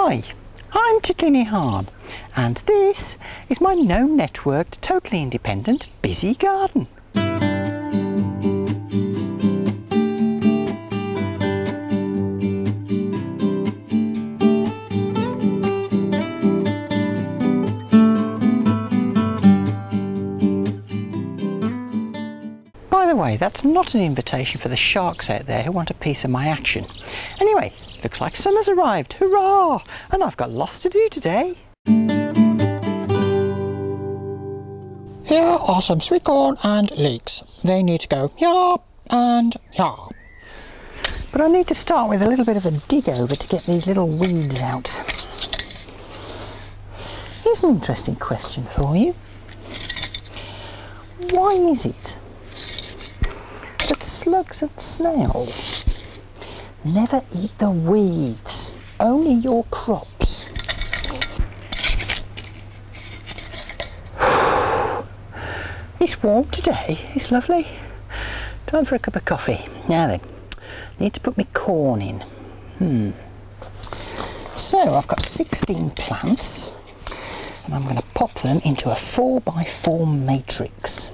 Hi, I'm Titli, and this is my no-networked, totally independent, busy garden. By the way, that's not an invitation for the sharks out there who want a piece of my action. Anyway, looks like summer's arrived, hurrah! And I've got lots to do today. Here are some sweet corn and leeks. They need to go here and here. But I need to start with a little bit of a dig over to get these little weeds out. Here's an interesting question for you. Why is it that slugs and snails never eat the weeds, only your crops? It's warm today, it's lovely. Time for a cup of coffee. Now then, need to put my corn in. So I've got 16 plants and I'm going to pop them into a 4x4 matrix.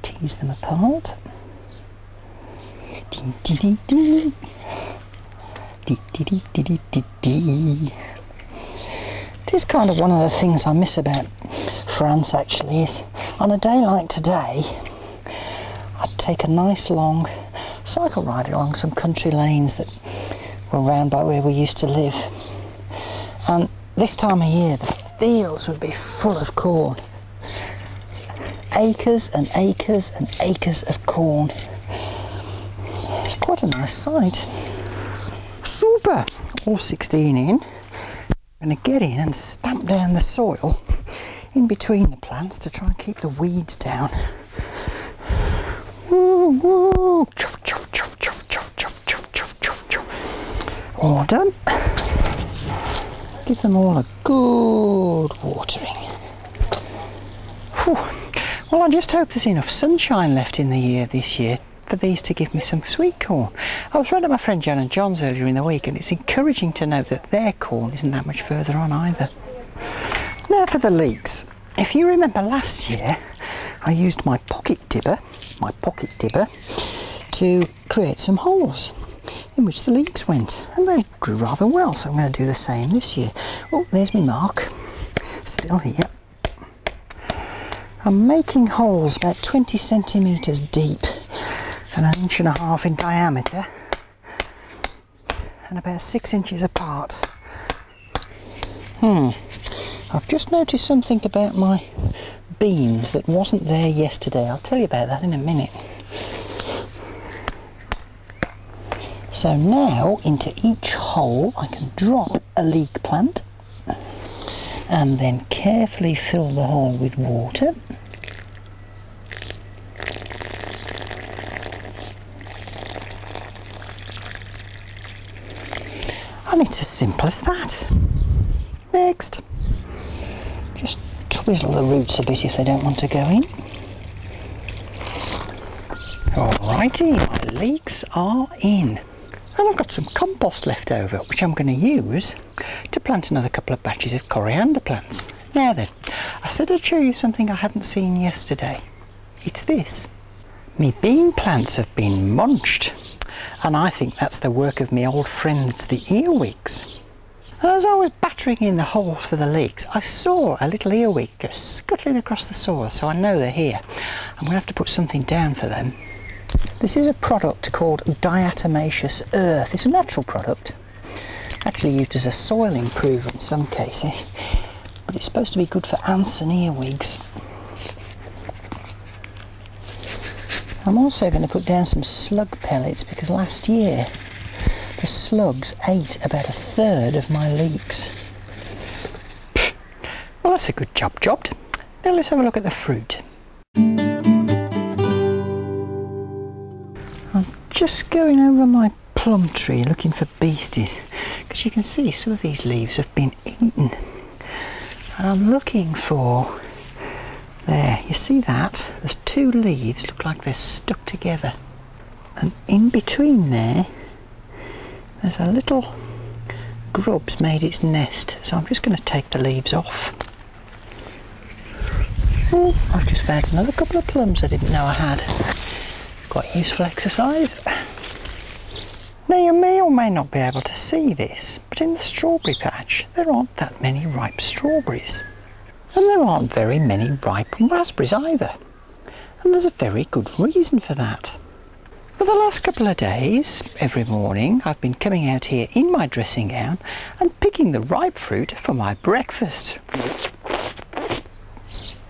Tease them apart. Dee dee dee dee. Dee dee dee dee dee dee dee. It is kind of one of the things I miss about France actually, is on a day like today I'd take a nice long cycle ride along some country lanes that were round by where we used to live, and this time of year the fields would be full of corn. Acres and acres and acres of corn. It's quite a nice sight. Super! All 16 in. I'm going to get in and stamp down the soil in between the plants to try and keep the weeds down. Woo, woo. Chuff, chuff, chuff, chuff, chuff, chuff, chuff, chuff, chuff, chuff. All done. Give them all a good watering. Whew. Well, I just hope there's enough sunshine left in the year this year for these to give me some sweet corn. I was round at my friend Jan and John's earlier in the week, and it's encouraging to know that their corn isn't that much further on either. Now for the leeks. If you remember last year, I used my pocket dibber to create some holes in which the leeks went, and they grew rather well, so I'm going to do the same this year. Oh, there's my mark, still here. I'm making holes about 20 centimetres deep and 1.5 inches in diameter and about 6 inches apart. I've just noticed something about my beans that wasn't there yesterday. I'll tell you about that in a minute. So now into each hole I can drop a leek plant and then carefully fill the hole with water. And it's as simple as that. Next. Just twizzle the roots a bit if they don't want to go in. Alrighty, my leeks are in. And I've got some compost left over, which I'm going to use to plant another couple of batches of coriander plants. Now then, I said I'd show you something I hadn't seen yesterday. It's this. Me bean plants have been munched, and I think that's the work of me old friends the earwigs. And as I was battering in the holes for the leeks, I saw a little earwig go scuttling across the soil, so I know they're here. I'm going to have to put something down for them. This is a product called diatomaceous earth. It's a natural product, actually used as a soil improver in some cases, but it's supposed to be good for ants and earwigs. I'm also going to put down some slug pellets because last year the slugs ate about 1/3 of my leeks. Well, that's a good job jobbed. Now let's have a look at the fruit. I'm just going over my plum tree looking for beasties, because you can see some of these leaves have been eaten. And I'm looking for, there, you see that? There's 2 leaves, look like they're stuck together. And in between there There's a little grub's made its nest, so I'm just going to take the leaves off. Oh, I've just found another couple of plums I didn't know I had. Quite useful exercise. Now you may or may not be able to see this, but in the strawberry patch there aren't that many ripe strawberries. And there aren't very many ripe raspberries either. And there's a very good reason for that. For the last couple of days, every morning, I've been coming out here in my dressing gown and picking the ripe fruit for my breakfast.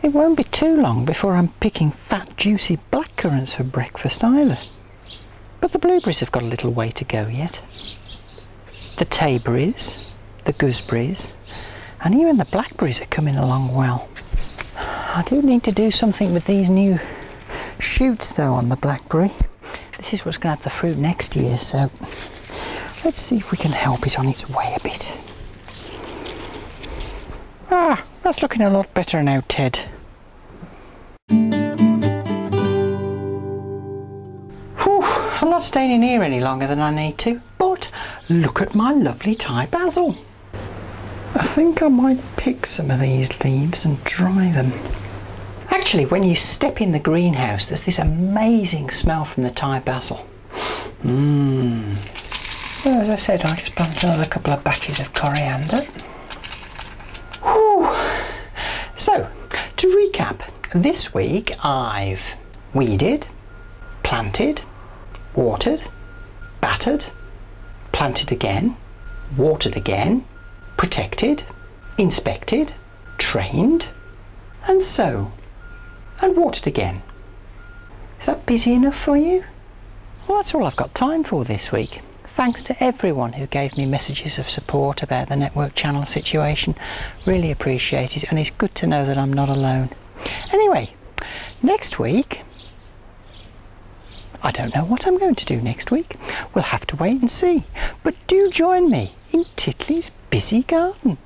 It won't be too long before I'm picking fat, juicy blackcurrants for breakfast either. But the blueberries have got a little way to go yet. The tayberries, the gooseberries, and even the blackberries are coming along well. I do need to do something with these new shoots though on the blackberry. This is what's going to have the fruit next year, so let's see if we can help it on its way a bit. Ah, that's looking a lot better now, Ted. Whew, I'm not staying in here any longer than I need to, but look at my lovely Thai basil. I think I might pick some of these leaves and dry them. Actually, when you step in the greenhouse, there's this amazing smell from the Thai basil. So as I said, I'll just plant another couple of batches of coriander. Whew. So, to recap, this week I've weeded, planted, watered, battered, planted again, watered again, protected, inspected, trained, and sown, and watered again. Is that busy enough for you? Well, that's all I've got time for this week. Thanks to everyone who gave me messages of support about the network channel situation. Really appreciate it, and it's good to know that I'm not alone. Anyway, next week, I don't know what I'm going to do next week. We'll have to wait and see. But do join me in Titli's busy garden.